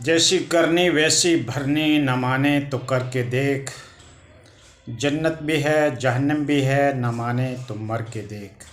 جیسی کرنی ویسی بھرنی، نہ مانے تو کر کے دیکھ۔ جنت بھی ہے جہنم بھی ہے، نہ مانے تو مر کے دیکھ۔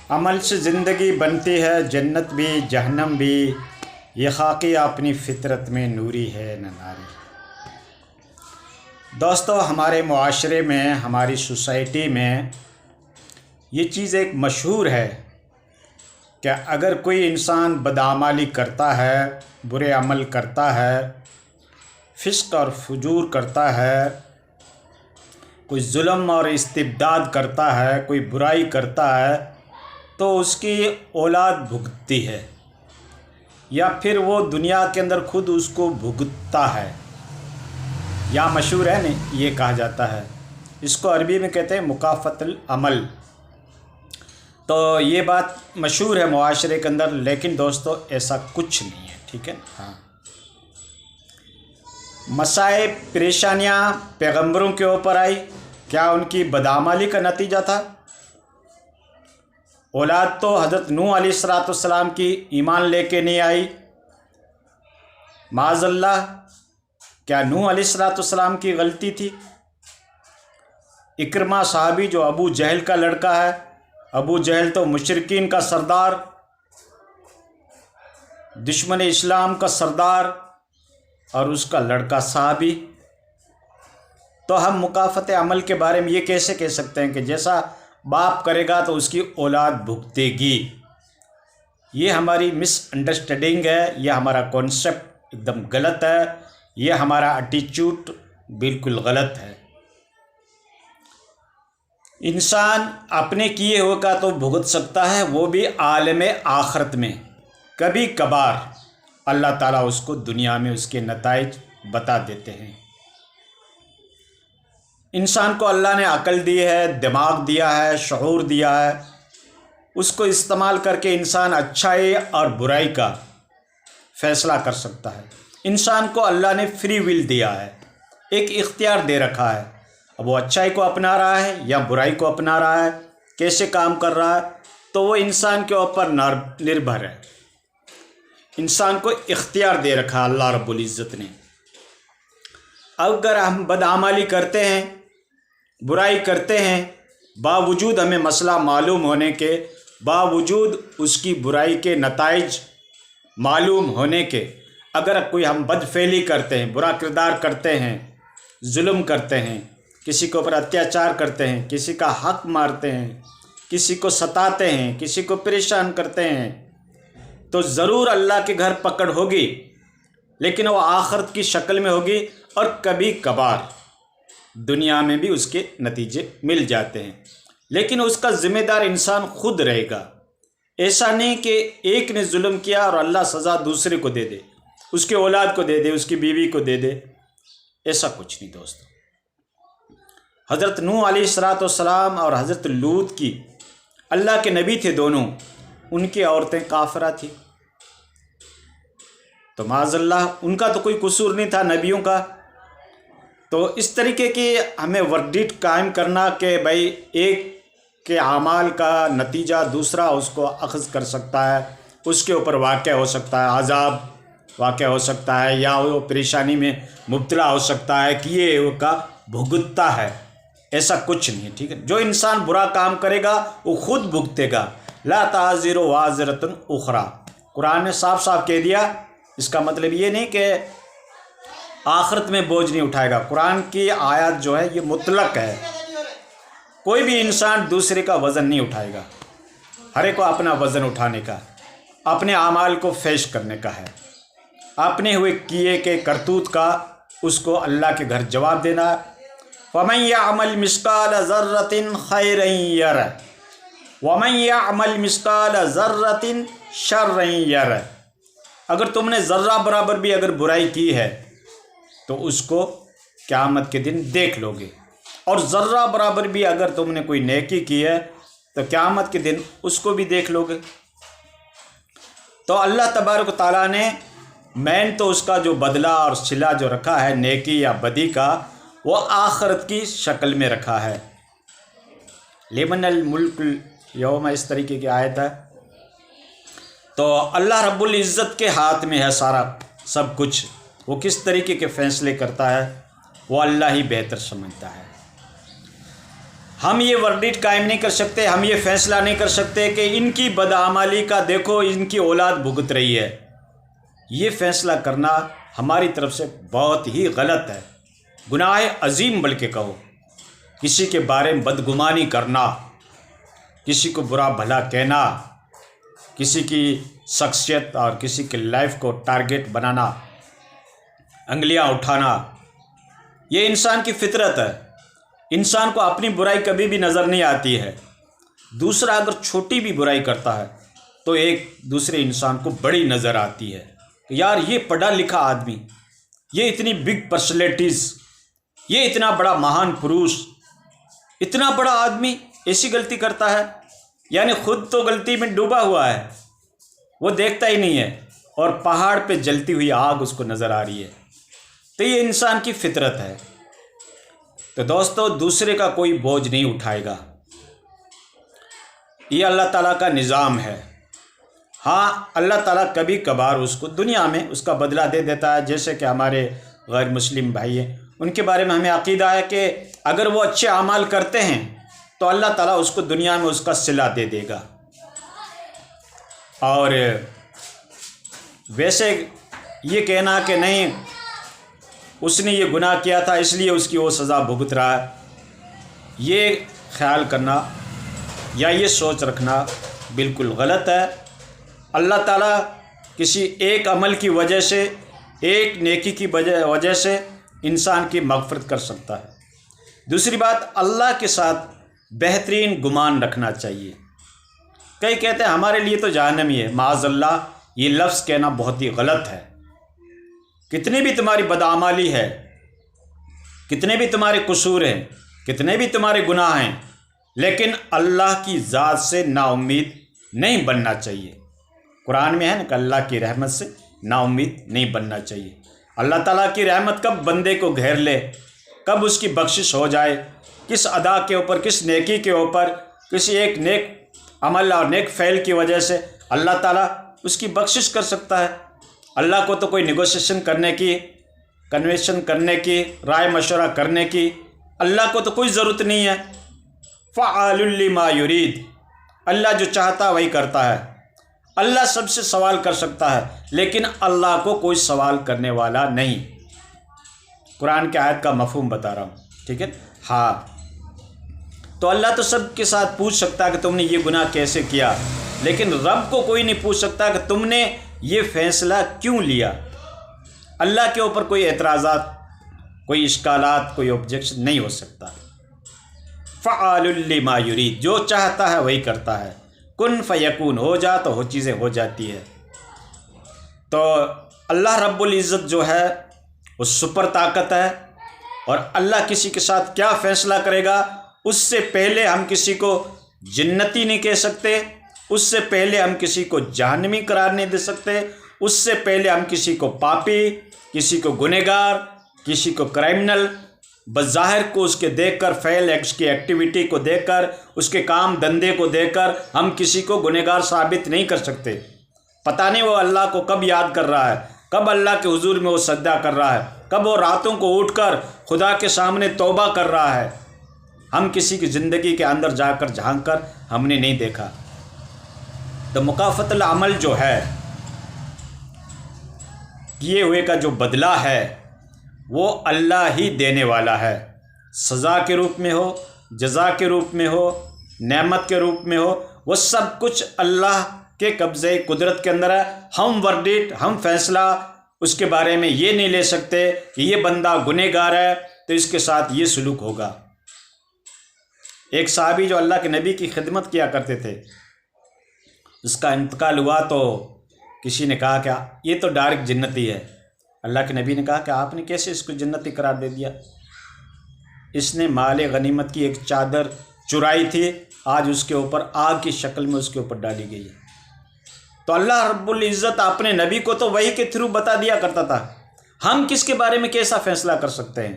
عمل سے زندگی بنتی ہے جنت بھی جہنم بھی، یہ خاکی اپنی فطرت میں نوری ہے نہ ناری۔ دوستو، ہمارے معاشرے میں، ہماری سوسائٹی میں یہ چیز ایک مشہور ہے کہ اگر کوئی انسان بدعمالی کرتا ہے، برے عمل کرتا ہے، فسق اور فجور کرتا ہے، کوئی ظلم اور استبداد کرتا ہے، کوئی برائی کرتا ہے، تو اس کی اولاد بھگتتی ہے، یا پھر وہ دنیا کے اندر خود اس کو بھگتتا ہے۔ یا مشہور ہے نہیں، یہ کہا جاتا ہے، اس کو عربی میں کہتے ہیں مکافات العمل۔ تو یہ بات مشہور ہے معاشرے کے اندر، لیکن دوستو ایسا کچھ نہیں ہے، ٹھیک ہے؟ ہاں، مصائب پریشانیاں پیغمبروں کے اوپر آئی، کیا ان کی بدعمالی کا نتیجہ تھا؟ اولاد تو حضرت نوح علیہ السلام کی ایمان لے کے نہیں آئی، معاذ اللہ۔ کیا نوح علیہ السلام کی غلطی تھی؟ اکرمہ صحابی جو ابو جہل کا لڑکا ہے، ابو جہل تو مشرکین کا سردار، دشمن اسلام کا سردار، اور اس کا لڑکا صحابی، تو ہم مکافات عمل کے بارے میں یہ کیسے کہہ سکتے ہیں کہ جیسا باپ کرے گا تو اس کی اولاد بھگتے گی؟ یہ ہماری مس انڈرسٹینڈنگ ہے، یہ ہمارا کانسیپٹ ایک دم غلط ہے، یہ ہمارا ایٹیچیوڈ بالکل غلط ہے۔ انسان اپنے کیے ہوئے کا تو بھگت سکتا ہے، وہ بھی عالم آخرت میں۔ کبھی کبھار اللہ تعالیٰ اس کو دنیا میں اس کے نتائج بتا دیتے ہیں۔ انسان کو اللہ نے عقل دی ہے، دماغ دیا ہے، شعور دیا ہے، اس کو استعمال کر کے انسان اچھائی اور برائی کا فیصلہ کر سکتا ہے۔ انسان کو اللہ نے فری ول دیا ہے، ایک اختیار دے رکھا ہے، اب وہ اچھائی کو اپنا رہا ہے یا برائی کو اپنا رہا ہے، کیسے کام کر رہا ہے، تو وہ انسان کے اوپر نربھر ہے۔ انسان کو اختیار دے رکھا اللہ رب العزت نے۔ اگر ہم بدعمالی کرتے ہیں، برائی کرتے ہیں، باوجود ہمیں مسئلہ معلوم ہونے کے، باوجود اس کی برائی کے نتائج معلوم ہونے کے، اگر کوئی ہم بدفعلی کرتے ہیں، برا کردار کرتے ہیں، ظلم کرتے ہیں، کسی کے اوپر اتیاچار کرتے ہیں، کسی کا حق مارتے ہیں، کسی کو ستاتے ہیں، کسی کو پریشان کرتے ہیں، تو ضرور اللہ کے گھر پکڑ ہوگی، لیکن وہ آخرت کی شکل میں ہوگی، اور کبھی کبھار دنیا میں بھی اس کے نتیجے مل جاتے ہیں، لیکن اس کا ذمہ دار انسان خود رہے گا۔ ایسا نہیں کہ ایک نے ظلم کیا اور اللہ سزا دوسرے کو دے دے، اس کے اولاد کو دے دے، اس کی بیوی کو دے دے، ایسا کچھ نہیں دوستو۔ حضرت نوح علیہ السلام اور حضرت لوط کی، اللہ کے نبی تھے دونوں، ان کی عورتیں کافرہ تھیں، تو معاذ اللہ ان کا تو کوئی قصور نہیں تھا نبیوں کا۔ تو اس طریقے کی ہمیں ورڈکٹ قائم کرنا کہ بھائی ایک کے اعمال کا نتیجہ دوسرا اس کو اخذ کر سکتا ہے، اس کے اوپر واقع ہو سکتا ہے، عذاب واقع ہو سکتا ہے، یا وہ پریشانی میں مبتلا ہو سکتا ہے کہ یہ کا بھگتتا ہے، ایسا کچھ نہیں ہے، ٹھیک ہے؟ جو انسان برا کام کرے گا وہ خود بھگتے گا، لا تزر وازرۃ اخری، قرآن نے صاف صاف کہہ دیا۔ اس کا مطلب یہ نہیں کہ آخرت میں بوجھ نہیں اٹھائے گا، قرآن کی آیات جو ہے یہ مطلق ہے، کوئی بھی انسان دوسرے کا وزن نہیں اٹھائے گا، ہر ایک کو اپنا وزن اٹھانے کا، اپنے اعمال کو پیش کرنے کا ہے، اپنے ہوئے کیے کے کرتوت کا اس کو اللہ کے گھر جواب دینا ہے۔ وَمَن يَعْمَلْ مِثْقَالَ ذَرَّةٍ خَيْرًا يَرَهُ وَمَن يَعْمَلْ مِثْقَالَ ذَرَّةٍ شَرًّا يَرَهُ۔ اگر تم نے ذرہ برابر بھی اگر برائی کی ہے تو اس کو قیامت کے دن دیکھ لو گے، اور ذرہ برابر بھی اگر تم نے کوئی نیکی کی ہے تو قیامت کے دن اس کو بھی دیکھ لو گے۔ تو اللہ تبارک و تعالیٰ نے مین تو اس کا جو بدلہ اور صلہ جو رکھا ہے نیکی یا بدی کا، وہ آخرت کی شکل میں رکھا ہے۔ لمن الملک اليوم، اس طریقے کی آیت ہے۔ تو اللہ رب العزت کے ہاتھ میں ہے سب کچھ وہ کس طریقے کے فیصلے کرتا ہے وہ اللہ ہی بہتر سمجھتا ہے۔ ہم یہ ورڈکٹ قائم نہیں کر سکتے، ہم یہ فیصلہ نہیں کر سکتے کہ ان کی بدعمالی کا دیکھو ان کی اولاد بھگت رہی ہے۔ یہ فیصلہ کرنا ہماری طرف سے بہت ہی غلط ہے، گناہ عظیم بلکہ کہو۔ کسی کے بارے میں بدگمانی کرنا، کسی کو برا بھلا کہنا، کسی کی شخصیت اور کسی کی لائف کو ٹارگٹ بنانا، انگلیاں اٹھانا، یہ انسان کی فطرت ہے۔ انسان کو اپنی برائی کبھی بھی نظر نہیں آتی ہے۔ دوسرا اگر چھوٹی بھی برائی کرتا ہے تو ایک دوسرے انسان کو بڑی نظر آتی ہے کہ یار یہ پڑھا لکھا آدمی، یہ اتنی بگ پرسنالٹیز، یہ اتنا بڑا مہان پروش، اتنا بڑا آدمی ایسی غلطی کرتا ہے، یعنی خود تو غلطی میں ڈوبا ہوا ہے، وہ دیکھتا ہی نہیں ہے اور پہاڑ پہ جلتی ہوئی آگ اس کو نظر آ رہی ہے۔ تو یہ انسان کی فطرت ہے۔ تو دوستو، دوسرے کا کوئی بوجھ نہیں اٹھائے گا، یہ اللہ تعالیٰ کا نظام ہے۔ ہاں، اللہ تعالیٰ کبھی کبھار اس کو دنیا میں اس کا بدلہ دے دیتا ہے، جیسے کہ ہمارے غیر مسلم بھائی ہیں، ان کے بارے میں ہمیں عقیدہ ہے کہ اگر وہ اچھے اعمال کرتے ہیں تو اللہ تعالیٰ اس کو دنیا میں اس کا صلہ دے دے گا۔ اور ویسے یہ کہنا کہ نہیں اس نے یہ گناہ کیا تھا اس لیے اس کی وہ سزا بھگت رہا ہے، یہ خیال کرنا یا یہ سوچ رکھنا بالکل غلط ہے۔ اللہ تعالیٰ کسی ایک عمل کی وجہ سے، ایک نیکی کی وجہ سے انسان کی مغفرت کر سکتا ہے۔ دوسری بات، اللہ کے ساتھ بہترین گمان رکھنا چاہیے۔ کئی کہتے ہیں ہمارے لیے تو جہنم ہی ہے، معاذ اللہ، یہ لفظ کہنا بہت ہی غلط ہے۔ کتنی بھی تمہاری بدعمالی ہے، کتنے بھی تمہارے قصور ہیں، کتنے بھی تمہارے گناہ ہیں، لیکن اللہ کی ذات سے نا امید نہیں بننا چاہیے۔ قرآن میں ہے نا کہ اللہ کی رحمت سے نا امید نہیں بننا چاہیے۔ اللہ تعالیٰ کی رحمت کب بندے کو گھیر لے، کب اس کی بخشش ہو جائے، کس ادا کے اوپر، کس نیکی کے اوپر، کسی ایک نیک عمل اور نیک فعل کی وجہ سے اللہ تعالیٰ اس کی بخشش کر سکتا ہے۔ اللہ کو تو کوئی نیگوشیشن کرنے کی، کنوینشن کرنے کی، رائے مشورہ کرنے کی اللہ کو تو کوئی ضرورت نہیں ہے۔ فعال لما یرید، اللہ جو چاہتا وہی کرتا ہے۔ اللہ سب سے سوال کر سکتا ہے لیکن اللہ کو کوئی سوال کرنے والا نہیں۔ قرآن کی آیت کا مفہوم بتا رہا ہوں، ٹھیک ہے؟ ہاں، تو اللہ تو سب کے ساتھ پوچھ سکتا ہے کہ تم نے یہ گناہ کیسے کیا، لیکن رب کو کوئی نہیں پوچھ سکتا کہ تم نے یہ فیصلہ کیوں لیا۔ اللہ کے اوپر کوئی اعتراضات، کوئی اشکالات، کوئی آبجیکشن نہیں ہو سکتا۔ فعال لما یرید، جو چاہتا ہے وہی کرتا ہے۔ کن فیکون، ہو جا تو وہ چیزیں ہو جاتی ہے۔ تو اللہ رب العزت جو ہے وہ سپر طاقت ہے، اور اللہ کسی کے ساتھ کیا فیصلہ کرے گا اس سے پہلے ہم کسی کو جنتی نہیں کہہ سکتے، اس سے پہلے ہم کسی کو جہنمی قرار نہیں دے سکتے، اس سے پہلے ہم کسی کو پاپی، کسی کو گنہگار، کسی کو کرائمنل بظاہر کو اس کے دیکھ کر، فعل اس کی ایکٹیویٹی کو دیکھ کر، اس کے کام دندے کو دیکھ کر ہم کسی کو گنہگار ثابت نہیں کر سکتے۔ پتہ نہیں وہ اللہ کو کب یاد کر رہا ہے، کب اللہ کے حضور میں وہ سجدہ کر رہا ہے، کب وہ راتوں کو اٹھ کر خدا کے سامنے توبہ کر رہا ہے۔ ہم کسی کی زندگی کے اندر جا کر جھانک کر ہم نے نہیں دیکھا۔ تو مکافات العمل جو ہے، کیے ہوئے کا جو بدلہ ہے وہ اللہ ہی دینے والا ہے، سزا کے روپ میں ہو، جزا کے روپ میں ہو، نعمت کے روپ میں ہو، وہ سب کچھ اللہ کے قبضے قدرت کے اندر ہے۔ ہم ورڈکٹ، ہم فیصلہ اس کے بارے میں یہ نہیں لے سکتے کہ یہ بندہ گنہگار ہے تو اس کے ساتھ یہ سلوک ہوگا۔ ایک صحابی جو اللہ کے نبی کی خدمت کیا کرتے تھے، اس کا انتقال ہوا تو کسی نے کہا کہ یہ تو ڈائریکٹ جنتی ہے۔ اللہ کے نبی نے کہا کہ آپ نے کیسے اس کو جنتی قرار دے دیا؟ اس نے مال غنیمت کی ایک چادر چرائی تھی، آج اس کے اوپر آگ کی شکل میں اس کے اوپر ڈالی گئی ہے۔ تو اللہ رب العزت اپنے نبی کو تو وحی کے تھرو بتا دیا کرتا تھا، ہم کس کے بارے میں کیسا فیصلہ کر سکتے ہیں؟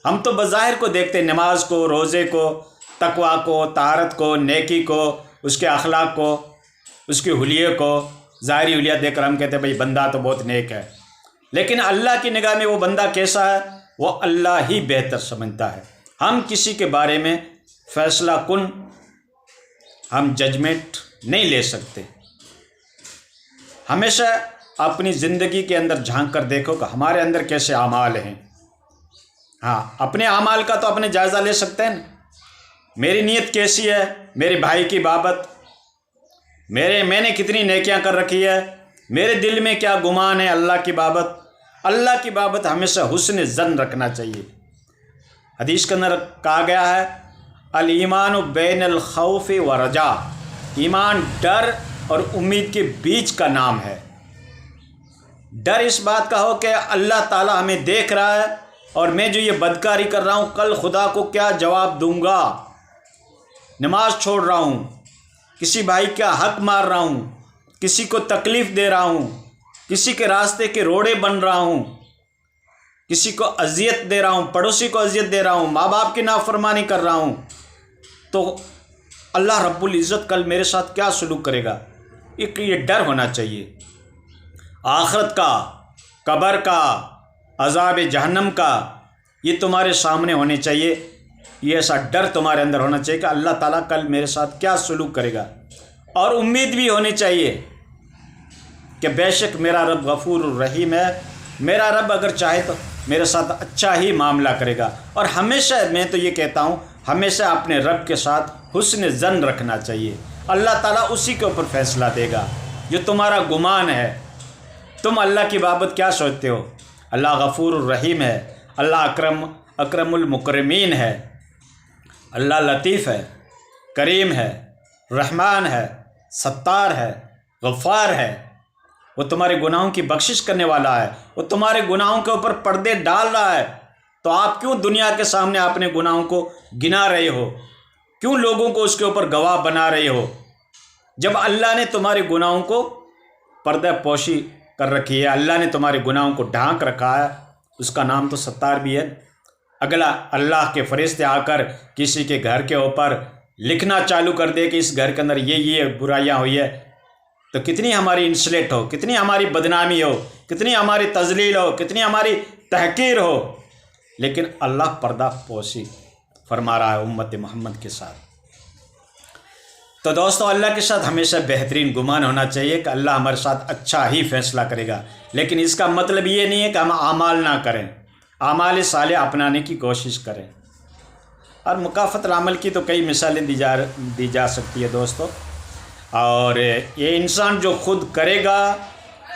ہم تو بظاہر کو دیکھتے ہیں، نماز کو، روزے کو، تقویٰ کو، طہارت کو، نیکی کو، اس کے اخلاق کو، اس کے حلیے کو، ظاہری حلیہ دیکھ کر ہم کہتے ہیں بھائی بندہ تو بہت نیک ہے، لیکن اللہ کی نگاہ میں وہ بندہ کیسا ہے؟ وہ اللہ ہی بہتر سمجھتا ہے۔ ہم کسی کے بارے میں فیصلہ کن ہم ججمنٹ نہیں لے سکتے۔ ہمیشہ اپنی زندگی کے اندر جھانک کر دیکھو کہ ہمارے اندر کیسے اعمال ہیں۔ ہاں، اپنے اعمال کا تو اپنے جائزہ لے سکتے ہیں نا۔ میری نیت کیسی ہے میرے بھائی کی بابت، میں نے کتنی نیکیاں کر رکھی ہے، میرے دل میں کیا گمان ہے اللہ کی بابت۔ اللہ کی بابت ہمیشہ حسن ظن رکھنا چاہیے۔ حدیث کے اندر کہا گیا ہے الایمان بین الخوف و رجا، ایمان ڈر اور امید کے بیچ کا نام ہے۔ ڈر اس بات کا ہو کہ اللہ تعالی ہمیں دیکھ رہا ہے اور میں جو یہ بدکاری کر رہا ہوں کل خدا کو کیا جواب دوں گا، نماز چھوڑ رہا ہوں، کسی بھائی کا حق مار رہا ہوں، کسی کو تکلیف دے رہا ہوں، کسی کے راستے کے روڑے بن رہا ہوں، کسی کو اذیت دے رہا ہوں، پڑوسی کو اذیت دے رہا ہوں، ماں باپ کی نافرمانی کر رہا ہوں، تو اللہ رب العزت کل میرے ساتھ کیا سلوک کرے گا، یہ ڈر ہونا چاہیے۔ آخرت کا، قبر کا، عذاب جہنم کا، یہ تمہارے سامنے ہونے چاہیے۔ یہ ایسا ڈر تمہارے اندر ہونا چاہیے کہ اللہ تعالیٰ کل میرے ساتھ کیا سلوک کرے گا، اور امید بھی ہونی چاہیے کہ بے شک میرا رب غفور الرحیم ہے، میرا رب اگر چاہے تو میرے ساتھ اچھا ہی معاملہ کرے گا۔ اور ہمیشہ میں تو یہ کہتا ہوں ہمیشہ اپنے رب کے ساتھ حسن ظن رکھنا چاہیے۔ اللہ تعالیٰ اسی کے اوپر فیصلہ دے گا جو تمہارا گمان ہے۔ تم اللہ کی بابت کیا سوچتے ہو؟ اللہ غفور الرحیم ہے، اللہ اکرم المکرمین ہے، اللہ لطیف ہے، کریم ہے، رحمان ہے، ستار ہے، غفار ہے۔ وہ تمہارے گناہوں کی بخشش کرنے والا ہے، وہ تمہارے گناہوں کے اوپر پردے ڈال رہا ہے۔ تو آپ کیوں دنیا کے سامنے اپنے گناہوں کو گنا رہے ہو؟ کیوں لوگوں کو اس کے اوپر گواہ بنا رہے ہو؟ جب اللہ نے تمہارے گناہوں کو پردہ پوشی کر رکھی ہے، اللہ نے تمہارے گناہوں کو ڈھانک رکھا ہے، اس کا نام تو ستار بھی ہے۔ اگلا اللہ کے فرشتے آ کر کسی کے گھر کے اوپر لکھنا چالو کر دے کہ اس گھر کے اندر یہ برائیاں ہوئی ہے، تو کتنی ہماری انسلیٹ ہو، کتنی ہماری بدنامی ہو، کتنی ہماری تذلیل ہو، کتنی ہماری تحقیر ہو، لیکن اللہ پردہ پوشی فرما رہا ہے امت محمد کے ساتھ۔ تو دوستو، اللہ کے ساتھ ہمیشہ بہترین گمان ہونا چاہیے کہ اللہ ہمارے ساتھ اچھا ہی فیصلہ کرے گا، لیکن اس کا مطلب یہ نہیں ہے کہ ہم اعمال نہ کریں، اعمال صالح اپنانے کی کوشش کریں۔ اور مکافات العمل کی تو کئی مثالیں دی جا سکتی ہے دوستو، اور یہ انسان جو خود کرے گا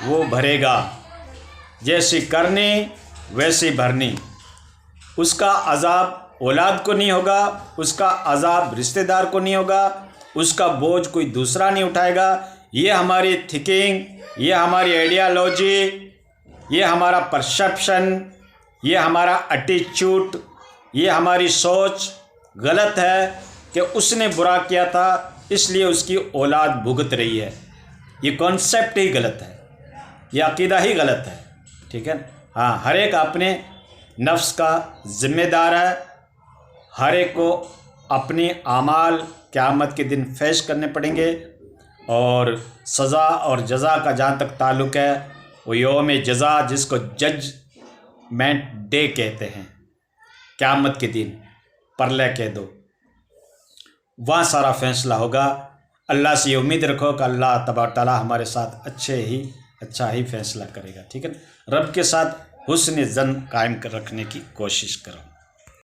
وہ بھرے گا، جیسی کرنی ویسی بھرنی۔ اس کا عذاب اولاد کو نہیں ہوگا، اس کا عذاب رشتہ دار کو نہیں ہوگا، اس کا بوجھ کوئی دوسرا نہیں اٹھائے گا۔ یہ ہماری تھنکنگ، یہ ہماری آئیڈیالوجی، یہ ہمارا پرسیپشن، یہ ہمارا ایٹیچیوڈ، یہ ہماری سوچ غلط ہے کہ اس نے برا کیا تھا اس لیے اس کی اولاد بھگت رہی ہے۔ یہ کانسیپٹ ہی غلط ہے، یہ عقیدہ ہی غلط ہے، ٹھیک ہے نا؟ ہاں، ہر ایک اپنے نفس کا ذمہ دار ہے، ہر ایک کو اپنی اعمال قیامت کے دن فیش کرنے پڑیں گے، اور سزا اور جزا کا جہاں تک تعلق ہے وہ یوم جزا، جس کو ججمنٹ ڈے کہتے ہیں، قیامت کے دن، پرلے کہہ دو، وہاں سارا فیصلہ ہوگا۔ اللہ سے یہ امید رکھو کہ اللہ تبارک تعالیٰ ہمارے ساتھ اچھا ہی فیصلہ کرے گا، ٹھیک ہے نا؟ رب کے ساتھ حسن ظن قائم رکھنے کی کوشش کرو۔